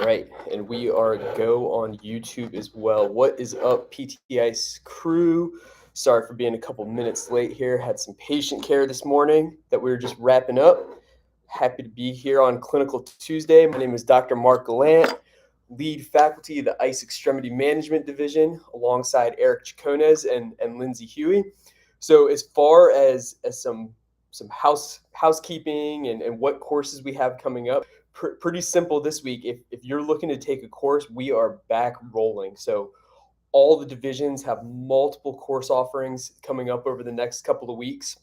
right, and we are go on YouTube as well. What is up, PTI's crew? Sorry for being a couple minutes late here. Had some patient care this morning that we were just wrapping up. Happy to be here on Clinical Tuesday. My name is Dr. Mark Gallant, lead faculty of the ICE Extremity Management Division, alongside Eric Chacones and Lindsay Huey. So as far as some housekeeping and what courses we have coming up, pretty simple this week. If you're looking to take a course, we are back rolling. So all the divisions have multiple course offerings coming up over the next couple of weeks,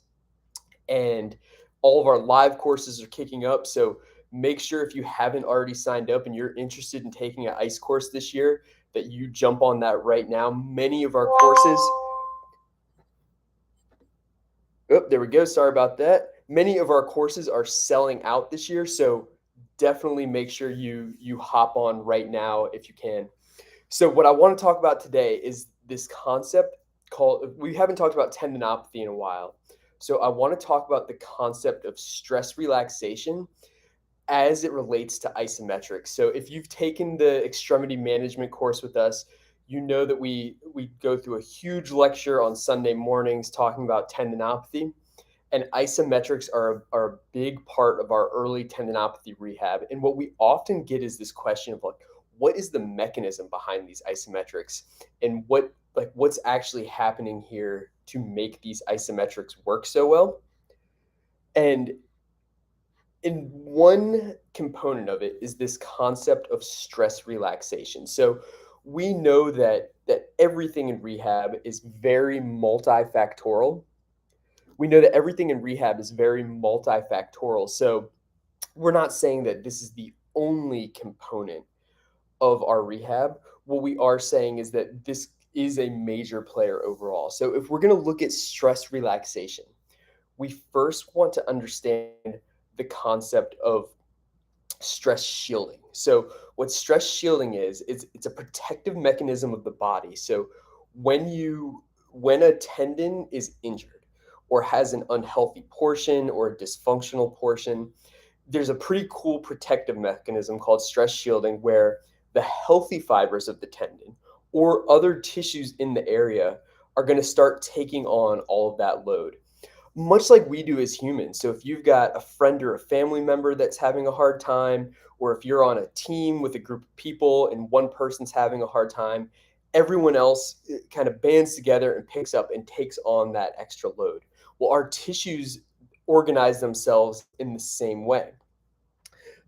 and all of our live courses are kicking up. So make sure, if you haven't already signed up and you're interested in taking an ICE course this year, that you jump on that right now. Many of our courses, there we go. Sorry about that. Many of our courses are selling out this year, so definitely make sure you hop on right now if you can. So what I want to talk about today is this concept called, we haven't talked about tendinopathy in a while. So I want to talk about the concept of stress relaxation as it relates to isometrics. So if you've taken the extremity management course with us, you know that we go through a huge lecture on Sunday mornings talking about tendinopathy, and isometrics are a big part of our early tendinopathy rehab. And what we often get is this question of, like, what is the mechanism behind these isometrics, and what's actually happening here to make these isometrics work so well? And in one component of it is this concept of stress relaxation. So we know that everything in rehab is very multifactorial. We know that everything in rehab is very multifactorial. So we're not saying that this is the only component of our rehab. What we are saying is that this is a major player overall. So if we're going to look at stress relaxation, we first want to understand the concept of stress shielding. So what stress shielding is, it's a protective mechanism of the body. So when a tendon is injured or has an unhealthy portion or a dysfunctional portion, there's a pretty cool protective mechanism called stress shielding, where the healthy fibers of the tendon or other tissues in the area are going to start taking on all of that load, much like we do as humans. So if you've got a friend or a family member that's having a hard time, or if you're on a team with a group of people and one person's having a hard time, everyone else kind of bands together and picks up and takes on that extra load. Well, our tissues organize themselves in the same way.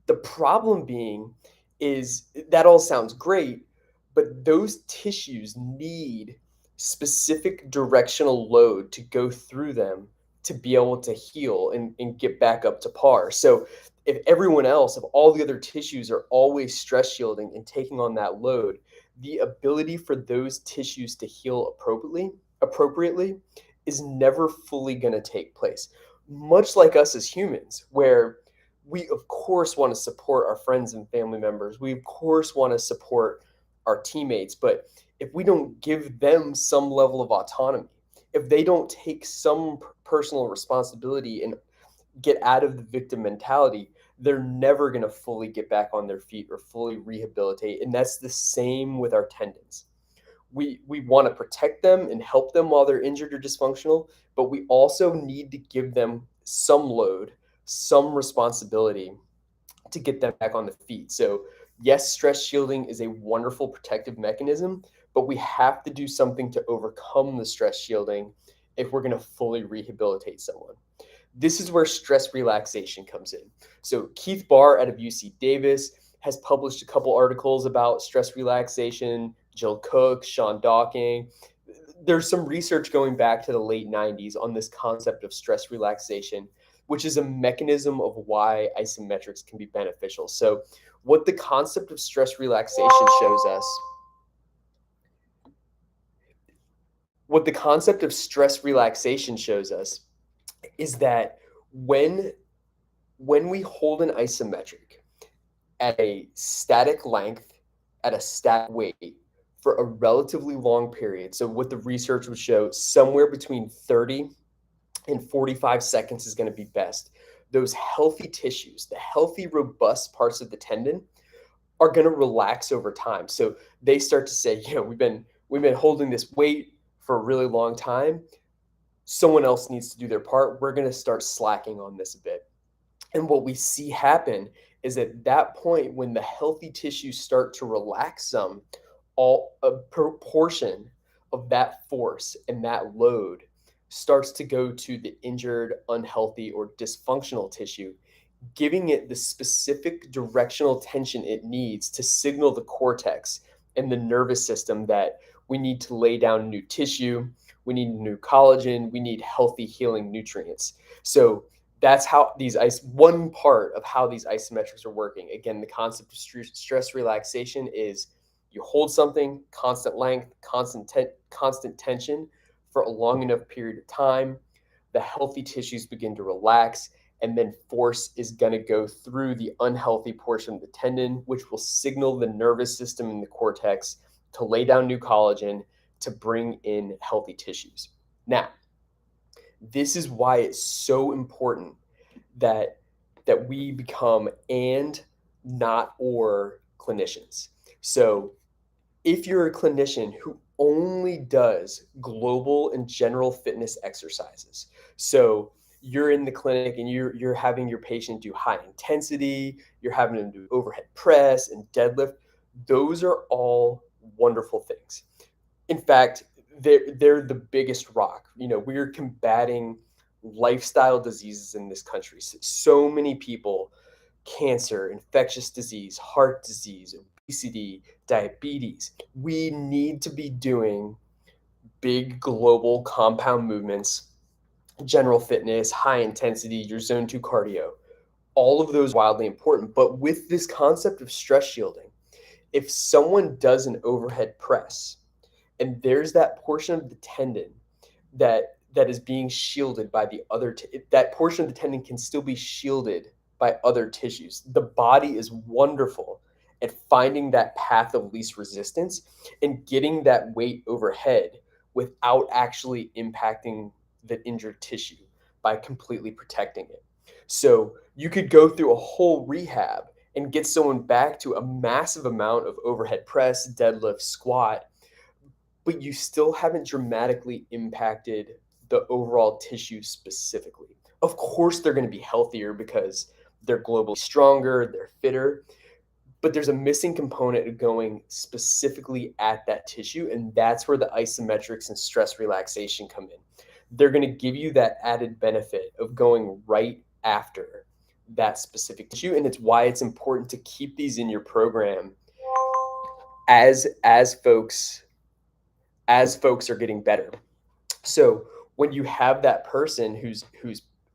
The problem being is that all sounds great, but those tissues need specific directional load to go through them to be able to heal and get back up to par. So if everyone else, if all the other tissues are always stress shielding and taking on that load, the ability for those tissues to heal appropriately is never fully going to take place. Much like us as humans, where we of course want to support our friends and family members. We of course want to support our teammates, but if we don't give them some level of autonomy, if they don't take some personal responsibility and get out of the victim mentality, they're never going to fully get back on their feet or fully rehabilitate. And that's the same with our tendons. We want to protect them and help them while they're injured or dysfunctional, but we also need to give them some load, some responsibility to get them back on the feet. So yes, stress shielding is a wonderful protective mechanism, but we have to do something to overcome the stress shielding if we're going to fully rehabilitate someone. This is where stress relaxation comes in. So Keith Barr out of UC Davis has published a couple articles about stress relaxation. Jill Cook, Sean Docking. There's some research going back to the late 90s on this concept of stress relaxation, which is a mechanism of why isometrics can be beneficial. So what the concept of stress relaxation shows us, is that when we hold an isometric at a static length, at a static weight, for a relatively long period. So what the research would show, somewhere between 30 and 45 seconds is going to be best. Those healthy tissues, the healthy, robust parts of the tendon, are going to relax over time. So they start to say, we've been holding this weight for a really long time. Someone else needs to do their part. We're going to start slacking on this a bit. And what we see happen is at that point, when the healthy tissues start to relax some, all a proportion of that force and that load starts to go to the injured, unhealthy, or dysfunctional tissue, giving it the specific directional tension it needs to signal the cortex and the nervous system that we need to lay down new tissue, we need new collagen, we need healthy healing nutrients. So that's how one part of how these isometrics are working. Again, the concept of stress relaxation is you hold something, constant length, constant tension for a long enough period of time. The healthy tissues begin to relax, and then force is going to go through the unhealthy portion of the tendon, which will signal the nervous system and the cortex to lay down new collagen to bring in healthy tissues. Now, this is why it's so important that we become and not or clinicians. So if you're a clinician who only does global and general fitness exercises, so you're in the clinic and you're having your patient do high intensity, you're having them do overhead press and deadlift, those are all wonderful things. In fact, they're the biggest rock. We're combating lifestyle diseases in this country. So many people, cancer, infectious disease, heart disease, obesity, diabetes. We need to be doing big global compound movements, general fitness, high intensity, your zone 2 cardio. All of those are wildly important. But with this concept of stress shielding, if someone does an overhead press and there's that portion of the tendon that is being shielded by the other that portion of the tendon can still be shielded by other tissues. The body is wonderful at finding that path of least resistance and getting that weight overhead without actually impacting the injured tissue by completely protecting it. So you could go through a whole rehab and get someone back to a massive amount of overhead press, deadlift, squat, but you still haven't dramatically impacted the overall tissue specifically. Of course, they're going to be healthier because they're globally stronger, they're fitter, but there's a missing component of going specifically at that tissue, and that's where the isometrics and stress relaxation come in. They're going to give you that added benefit of going right after that specific tissue, and it's why it's important to keep these in your program as folks are getting better. So when you have that person who's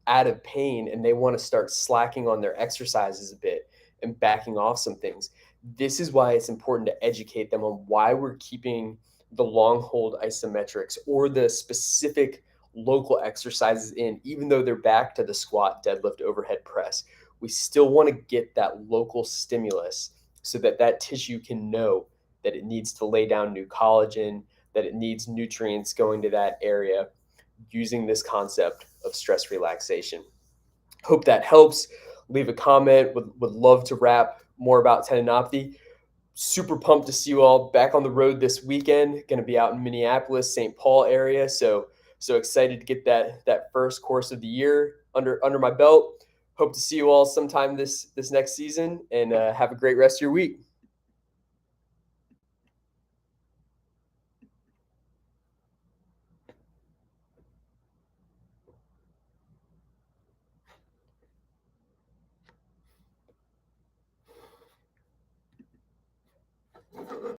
out of pain and they want to start slacking on their exercises a bit and backing off some things, this is why it's important to educate them on why we're keeping the long hold isometrics or the specific local exercises in, even though they're back to the squat, deadlift, overhead press. We still want to get that local stimulus so that that tissue can know that it needs to lay down new collagen, that it needs nutrients going to that area using this concept of stress relaxation. Hope that helps. Leave a comment. Would love to wrap more about tendinopathy. Super pumped to see you all back on the road this weekend. Going to be out in Minneapolis, St. Paul area. So excited to get that first course of the year under my belt. Hope to see you all sometime this next season, and have a great rest of your week.